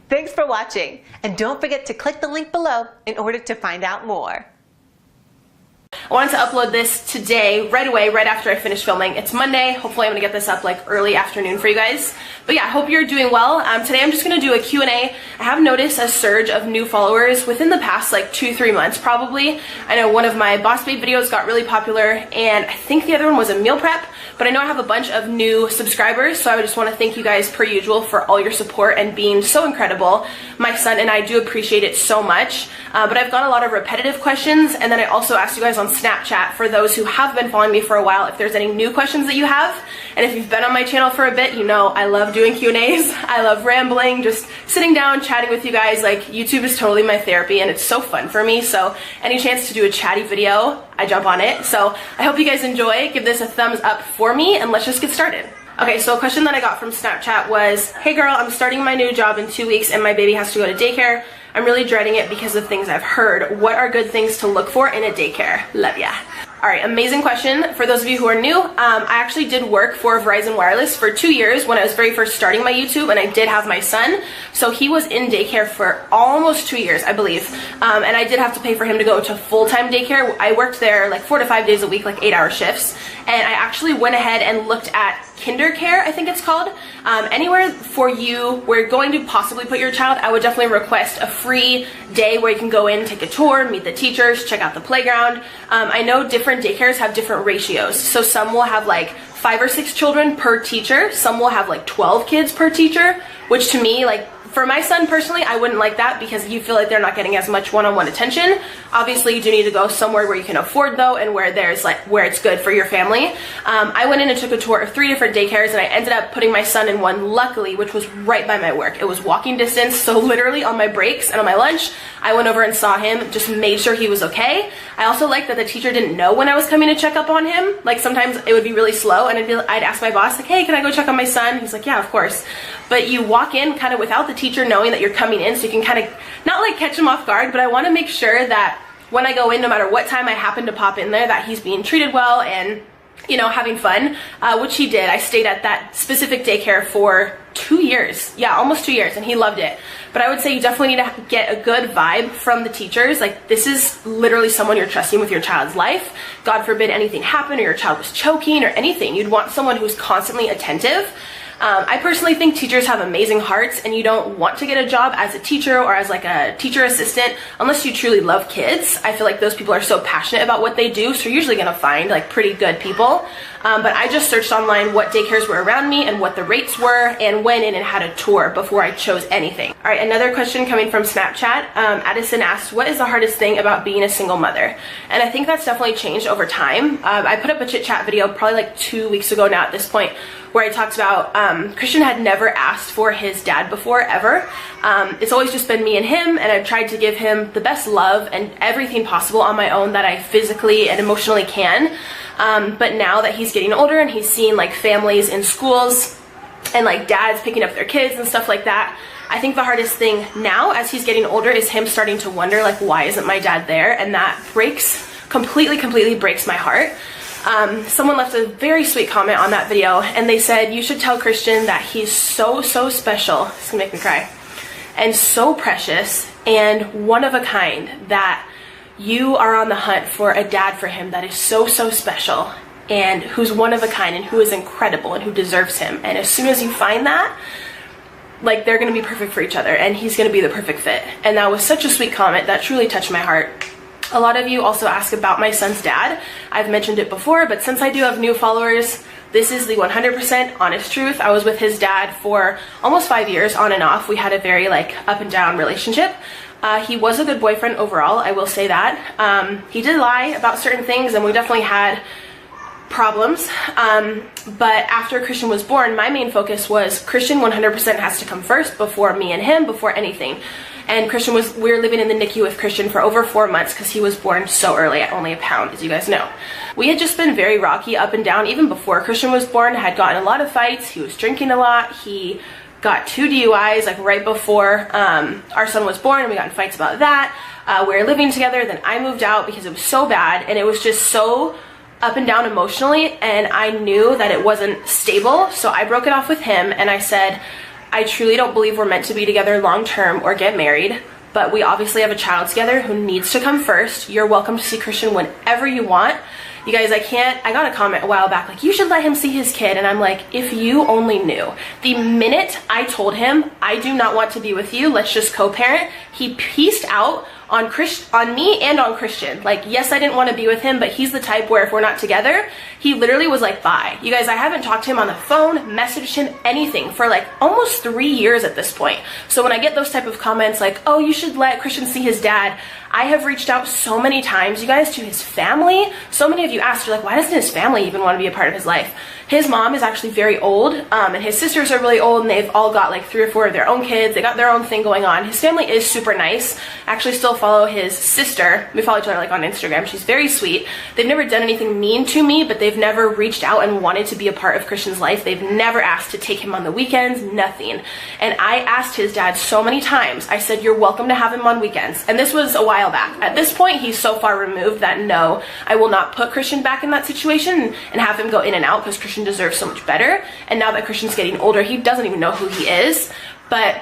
Thanks for watching, and don't forget to click the link below in order to find out more. I wanted to upload this today, right away, right after I finish filming. It's Monday. Hopefully I'm gonna get this up like early afternoon for you guys. But yeah, I hope you're doing well. Today I'm just gonna do a Q&A. I have noticed a surge of new followers within the past like 2-3 months probably. I know one of my Boss Babe videos got really popular, and I think the other one was a meal prep, but I know I have a bunch of new subscribers, so I just want to thank you guys per usual for all your support and being so incredible. My son and I do appreciate it so much, but I've got a lot of repetitive questions, and then I also asked you guys on Snapchat, for those who have been following me for a while, if there's any new questions that you have. And if you've been on my channel for a bit, you know I love doing Q&As. I love rambling, just sitting down, chatting with you guys. Like, YouTube is totally my therapy, and it's so fun for me. So any chance to do a chatty video, I jump on it. So I hope you guys enjoy. Give this a thumbs up for me, and let's just get started. Okay, so a question that I got from Snapchat was, hey girl, I'm starting my new job in 2 weeks and my baby has to go to daycare. I'm really dreading it because of things I've heard. What are good things to look for in a daycare? Love ya. All right, amazing question. For those of you who are new, I actually did work for Verizon Wireless for 2 years when I was very first starting my YouTube, and I did have my son. So he was in daycare for almost 2 years, I believe. And I did have to pay for him to go to full-time daycare. I worked there like 4 to 5 days a week, like 8-hour shifts. And I actually went ahead and looked at KinderCare, I think it's called. Anywhere for you where you're going to possibly put your child, I would definitely request a free day where you can go in, take a tour, meet the teachers, check out the playground. I know different daycares have different ratios. So some will have like 5 or 6 children per teacher. Some will have like 12 kids per teacher, which to me, like, for my son personally, I wouldn't like that because you feel like they're not getting as much one-on-one attention. Obviously, you do need to go somewhere where you can afford though, and where there's like, where it's good for your family. I went in and took a tour of 3 different daycares, and I ended up putting my son in one, luckily, which was right by my work. It was walking distance, so literally on my breaks and on my lunch, I went over and saw him, just made sure he was okay. I also liked that the teacher didn't know when I was coming to check up on him. Like, sometimes it would be really slow, and I'd ask my boss, like, hey, can I go check on my son? He's like, yeah, of course. But you walk in kind of without the teacher knowing that you're coming in, so you can kind of, not like catch him off guard, but I want to make sure that when I go in, no matter what time I happen to pop in there, that he's being treated well and, you know, having fun, which he did. I stayed at that specific daycare for 2 years. Yeah, almost 2 years, and he loved it. But I would say you definitely need to get a good vibe from the teachers. Like, this is literally someone you're trusting with your child's life. God forbid anything happened or your child was choking or anything. You'd want someone who's constantly attentive. I personally think teachers have amazing hearts, and you don't want to get a job as a teacher or as like a teacher assistant unless you truly love kids. I feel like those people are so passionate about what they do, so you're usually gonna find like pretty good people. But I just searched online what daycares were around me and what the rates were, and went in and had a tour before I chose anything. All right, another question coming from Snapchat. Addison asked, what is the hardest thing about being a single mother? And I think that's definitely changed over time. I put up a chit chat video probably like 2 weeks ago now at this point, where I talked about Christian had never asked for his dad before, ever. It's always just been me and him, and I've tried to give him the best love and everything possible on my own that I physically and emotionally can. But now that he's getting older and he's seeing like families in schools and like dads picking up their kids and stuff like that, I think the hardest thing now as he's getting older is him starting to wonder, like, why isn't my dad there? And that completely breaks my heart. Someone left a very sweet comment on that video, and they said, you should tell Christian that he's so special, it's gonna make me cry, and so precious and one of a kind, that you are on the hunt for a dad for him that is so special and who's one of a kind and who is incredible and who deserves him. And as soon as you find that, like, they're gonna be perfect for each other, and he's gonna be the perfect fit. And that was such a sweet comment that truly touched my heart. A lot of you also ask about my son's dad. I've mentioned it before, but since I do have new followers, this is the 100% honest truth. I was with his dad for almost 5 years, on and off. We had a very like up and down relationship. He was a good boyfriend overall, I will say that. He did lie about certain things, and we definitely had problems. But after Christian was born, my main focus was Christian 100% has to come first before me and him, before anything. And we were living in the NICU with Christian for over 4 months because he was born so early at only a pound, as you guys know. We had just been very rocky, up and down. Even before Christian was born, had gotten a lot of fights. He was drinking a lot. He got 2 DUIs like right before our son was born, and we got in fights about that. We were living together, then I moved out because it was so bad, and it was just so up and down emotionally, and I knew that it wasn't stable, so I broke it off with him, and I said, I truly don't believe we're meant to be together long term or get married, but we obviously have a child together who needs to come first. You're welcome to see Christian whenever you want. You guys, I got a comment a while back like, you should let him see his kid. And I'm like, if you only knew. The minute I told him, I do not want to be with you, let's just co-parent, he pieced out on me and on Christian. Like, yes, I didn't want to be with him, but he's the type where if we're not together, he literally was like, bye. You guys, I haven't talked to him on the phone, messaged him, anything for like almost 3 years at this point. So when I get those type of comments like, oh, you should let Christian see his dad, I have reached out so many times, you guys, to his family. So many of you asked, you're like, why doesn't his family even want to be a part of his life? His mom is actually very old, and his sisters are really old, and they've all got like 3 or 4 of their own kids. They got their own thing going on. His family is super nice. I actually still follow his sister. We follow each other like on Instagram. She's very sweet. They've never done anything mean to me, but they've never reached out and wanted to be a part of Christian's life. They've never asked to take him on the weekends, nothing. And I asked his dad so many times. I said, you're welcome to have him on weekends. And this was a while back. At this point, he's so far removed that no, I will not put Christian back in that situation and have him go in and out, because Christian deserves so much better. And now that Christian's getting older, he doesn't even know who he is. But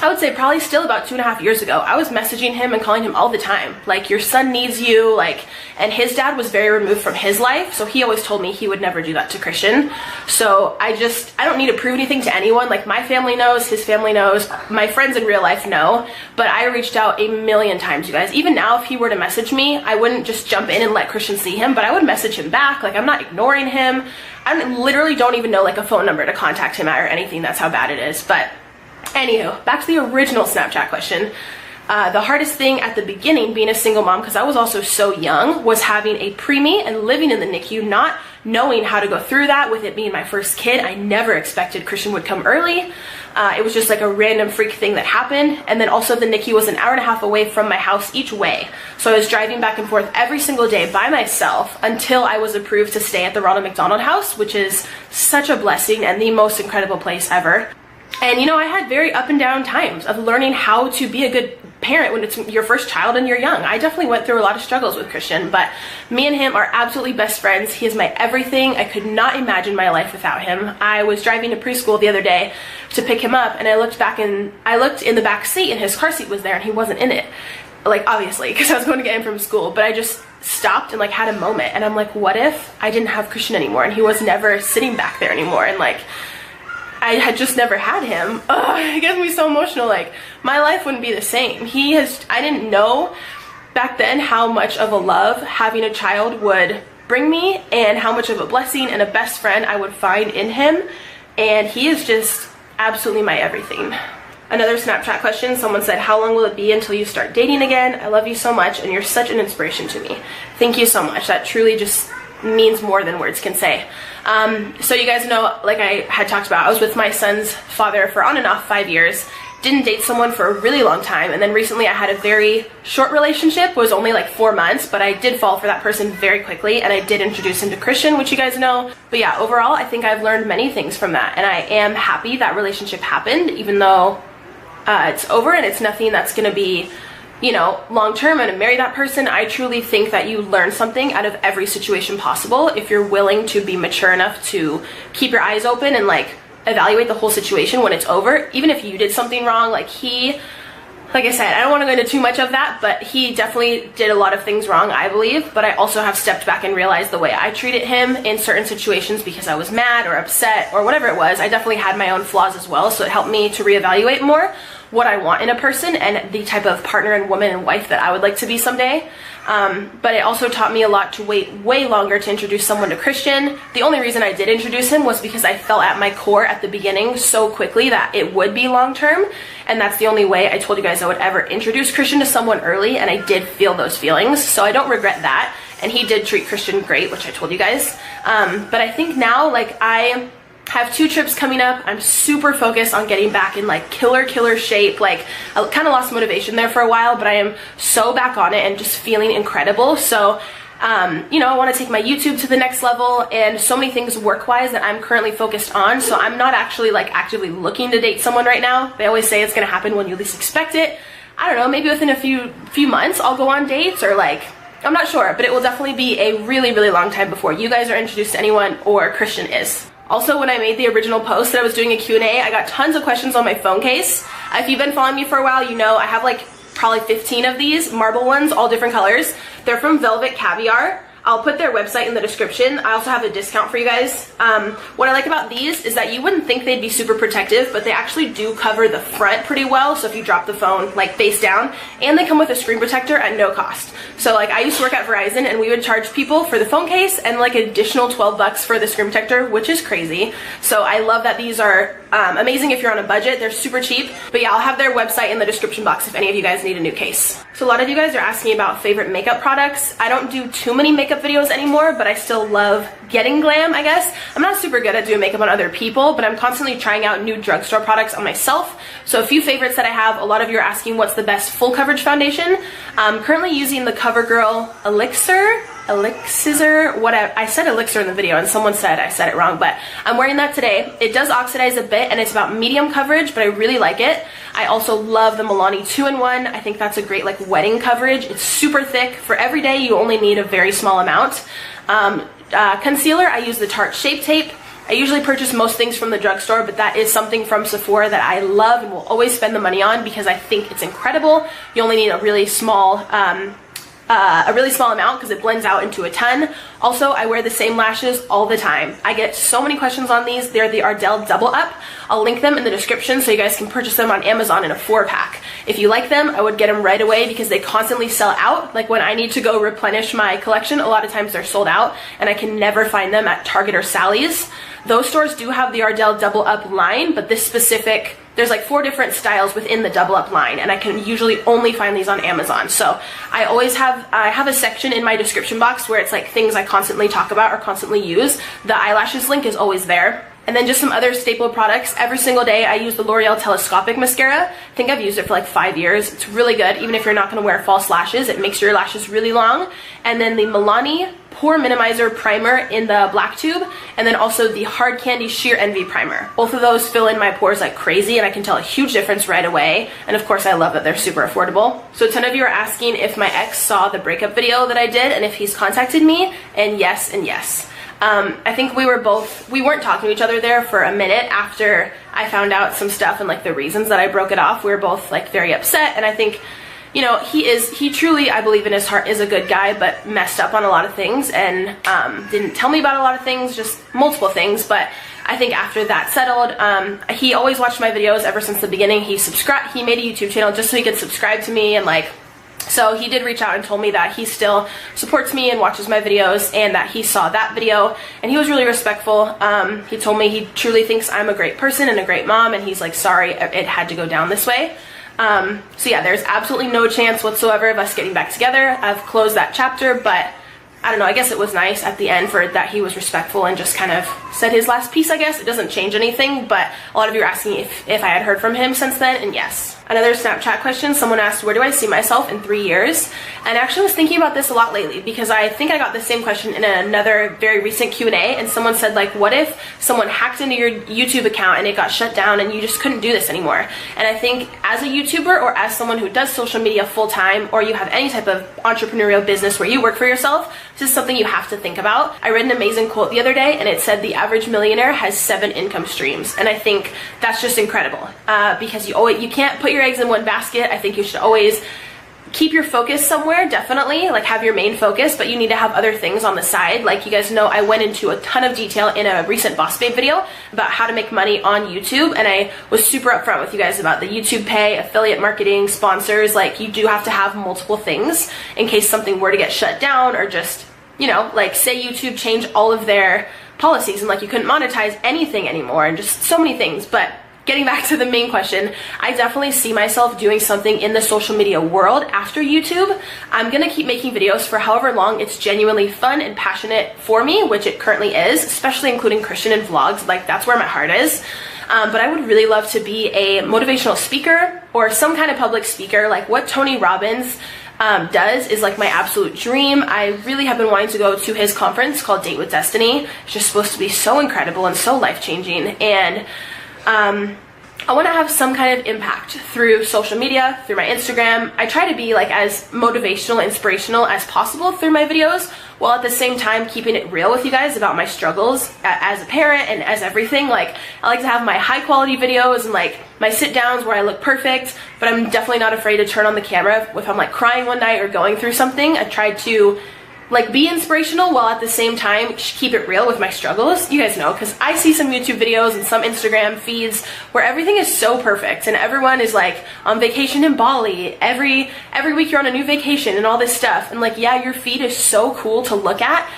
I would say probably still about 2.5 years ago, I was messaging him and calling him all the time. Like, your son needs you, like, and his dad was very removed from his life. So he always told me he would never do that to Christian. So I don't need to prove anything to anyone. Like, my family knows, his family knows, my friends in real life know, but I reached out a million times, you guys. Even now, if he were to message me, I wouldn't just jump in and let Christian see him, but I would message him back. Like, I'm not ignoring him. I literally don't even know like a phone number to contact him at or anything. That's how bad it is. But anywho, back to the original Snapchat question. The hardest thing at the beginning, being a single mom, because I was also so young, was having a preemie and living in the NICU, not knowing how to go through that with it being my first kid. I never expected Christian would come early. It was just like a random freak thing that happened. And then also the NICU was an hour and a half away from my house each way. So I was driving back and forth every single day by myself until I was approved to stay at the Ronald McDonald House, which is such a blessing and the most incredible place ever. And you know, I had very up and down times of learning how to be a good parent when it's your first child and you're young. I definitely went through a lot of struggles with Christian, but me and him are absolutely best friends. He is my everything. I could not imagine my life without him. I was driving to preschool the other day to pick him up, and I looked in the back seat, and his car seat was there, and he wasn't in it. Like, obviously, because I was going to get him from school, but I just stopped and like had a moment, and I'm like, what if I didn't have Christian anymore and he was never sitting back there anymore, and like I had just never had him. It gets me so emotional. Like, my life wouldn't be the same. I didn't know back then how much of a love having a child would bring me, and how much of a blessing and a best friend I would find in him. And he is just absolutely my everything. Another Snapchat question, someone said, how long will it be until you start dating again? I love you so much, and you're such an inspiration to me. Thank you so much. That truly just means more than words can say. So you guys know, like I had talked about, I was with my son's father for on and off 5 years. Didn't date someone for a really long time, and then recently I had a very short relationship. It was only like 4 months, but I did fall for that person very quickly, and I did introduce him to Christian, which you guys know. But yeah, overall, I think I've learned many things from that, and I am happy that relationship happened, even though it's over and it's nothing that's gonna be, you know, long term. I'm gonna marry that person. I truly think that you learn something out of every situation possible if you're willing to be mature enough to keep your eyes open and like evaluate the whole situation when it's over. Even if you did something wrong, like I said, I don't want to go into too much of that, but he definitely did a lot of things wrong, I believe. But I also have stepped back and realized the way I treated him in certain situations, because I was mad or upset or whatever it was, I definitely had my own flaws as well. So it helped me to reevaluate more what I want in a person and the type of partner and woman and wife that I would like to be someday. But it also taught me a lot to wait way longer to introduce someone to Christian. The only reason I did introduce him was because I felt at my core at the beginning so quickly that it would be long term, and that's the only way I told you guys I would ever introduce Christian to someone early, and I did feel those feelings, so I don't regret that. And he did treat Christian great, which I told you guys. But I think now, like, I have 2 trips coming up. I'm super focused on getting back in like killer shape. Like, I kind of lost motivation there for a while, but I am so back on it and just feeling incredible. So you know, I want to take my YouTube to the next level, and so many things work-wise that I'm currently focused on. So I'm not actually like actively looking to date someone right now. They always say it's going to happen when you least expect it. I don't know, maybe within a few months I'll go on dates, or like, I'm not sure, but it will definitely be a really long time before you guys are introduced to anyone or Christian is. Also, when I made the original post that I was doing a Q&A, I got tons of questions on my phone case. If you've been following me for a while, you know I have like probably 15 of these marble ones, all different colors. They're from Velvet Caviar. I'll put their website in the description. I also have a discount for you guys. What I like about these is that you wouldn't think they'd be super protective, but they actually do cover the front pretty well. So if you drop the phone like face down, and they come with a screen protector at no cost. So like I used to work at Verizon and we would charge people for the phone case and like an additional 12 bucks for the screen protector, which is crazy. So I love that these are amazing if you're on a budget. They're super cheap. But yeah, I'll have their website in the description box if any of you guys need a new case. So a lot of you guys are asking about favorite makeup products. I don't do too many makeup videos anymore, but I still love getting glam, I guess. I'm not super good at doing makeup on other people, but I'm constantly trying out new drugstore products on myself. So a few favorites that I have. A lot of you are asking what's the best full coverage foundation. I'm currently using the CoverGirl Elixir, whatever. I said elixir in the video and someone said I said it wrong, but I'm wearing that today. It does oxidize a bit and it's about medium coverage, but I really like it. I also love the Milani 2-in-1. I think that's a great like wedding coverage. It's super thick. For every day you only need a very small amount. Concealer, I use the Tarte Shape Tape. I usually purchase most things from the drugstore, but that is something from Sephora that I love and will always spend the money on because I think it's incredible. You only need a really small amount because it blends out into a ton. Also, I wear the same lashes all the time. I get so many questions on these. They're the Ardell Double Up. I'll link them in the description so you guys can purchase them on Amazon in a 4-pack. If you like them, I would get them right away because they constantly sell out. Like when I need to go replenish my collection, a lot of times they're sold out and I can never find them at Target or Sally's. Those stores do have the Ardell Double Up line, but this specific, there's like 4 different styles within the Double Up line, and I can usually only find these on Amazon. So I have a section in my description box where it's like things I constantly talk about or constantly use. The eyelashes link is always there. And then just some other staple products. Every single day I use the L'Oreal Telescopic Mascara. I think I've used it for like 5 years. It's really good, even if you're not gonna wear false lashes. It makes your lashes really long. And then the Milani Pore Minimizer Primer in the black tube. And then also the Hard Candy Sheer Envy Primer. Both of those fill in my pores like crazy and I can tell a huge difference right away. And of course I love that they're super affordable. So a ton of you are asking if my ex saw the breakup video that I did and if he's contacted me. And yes and yes. I think we weren't talking to each other there for a minute after I found out some stuff and like the reasons that I broke it off. We were both like very upset, and I think, you know, he truly, I believe in his heart, is a good guy, but messed up on a lot of things and didn't tell me about a lot of things, just multiple things. But I think after that settled, he always watched my videos ever since the beginning. He made a YouTube channel just so he could subscribe to me, and like, so he did reach out and told me that he still supports me and watches my videos and that he saw that video, and he was really respectful. He told me he truly thinks I'm a great person and a great mom, and he's like, sorry it had to go down this way. So yeah, there's absolutely no chance whatsoever of us getting back together. I've closed that chapter, but I don't know, I guess it was nice at the end for that he was respectful and just kind of said his last piece, I guess. It doesn't change anything, but a lot of you are asking if I had heard from him since then, and yes. Another Snapchat question, someone asked, where do I see myself in 3 years? And I actually was thinking about this a lot lately because I think I got the same question in another very recent Q&A, and someone said, like, what if someone hacked into your YouTube account and it got shut down and you just couldn't do this anymore? And I think as a YouTuber or as someone who does social media full-time, or you have any type of entrepreneurial business where you work for yourself, this is something you have to think about. I read an amazing quote the other day, and it said the average millionaire has 7 income streams, and I think that's just incredible because you can't put your eggs in one basket. I think you should always keep your focus somewhere, definitely, like have your main focus, but you need to have other things on the side. Like you guys know, I went into a ton of detail in a recent Boss Babe video about how to make money on YouTube, and I was super upfront with you guys about the YouTube pay, affiliate marketing, sponsors. Like you do have to have multiple things in case something were to get shut down, or just, you know, like say YouTube changed all of their policies and like you couldn't monetize anything anymore, and just so many things. But getting back to the main question, I definitely see myself doing something in the social media world after YouTube. I'm gonna keep making videos for however long it's genuinely fun and passionate for me, which it currently is, especially including Christian and vlogs. Like that's where my heart is. But I would really love to be a motivational speaker or some kind of public speaker. Like what Tony Robbins does is like my absolute dream. I really have been wanting to go to his conference called Date with Destiny. It's just supposed to be so incredible and so life-changing. And I want to have some kind of impact through social media, through my Instagram. I try to be like as motivational, inspirational as possible through my videos, while at the same time keeping it real with you guys about my struggles as a parent and as everything. Like, I like to have my high quality videos and like my sit downs where I look perfect, but I'm definitely not afraid to turn on the camera if I'm like crying one night or going through something. I try to like be inspirational while at the same time keep it real with my struggles. You guys know, because I see some YouTube videos and some Instagram feeds where everything is so perfect and everyone is like on vacation in Bali. Every week you're on a new vacation and all this stuff. And like, yeah, your feed is so cool to look at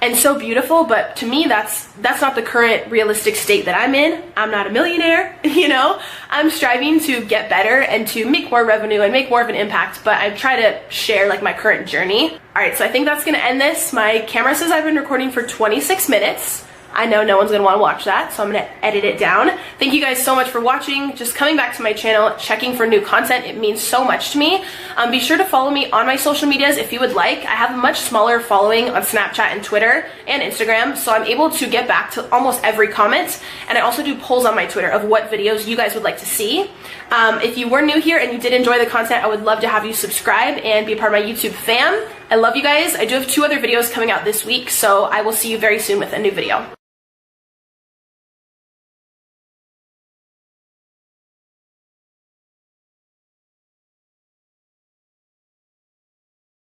and so beautiful, but to me that's not the current realistic state that I'm in. I'm not a millionaire, you know. I'm striving to get better and to make more revenue and make more of an impact, but I try to share like my current journey. All right, so I think that's gonna end this. My camera says I've been recording for 26 minutes. I know no one's gonna wanna watch that, so I'm gonna edit it down. Thank you guys so much for watching, just coming back to my channel, checking for new content. It means so much to me. Be sure to follow me on my social medias if you would like. I have a much smaller following on Snapchat and Twitter and Instagram, so I'm able to get back to almost every comment. And I also do polls on my Twitter of what videos you guys would like to see. If you were new here and you did enjoy the content, I would love to have you subscribe and be a part of my YouTube fam. I love you guys. I do have 2 other videos coming out this week, so I will see you very soon with a new video.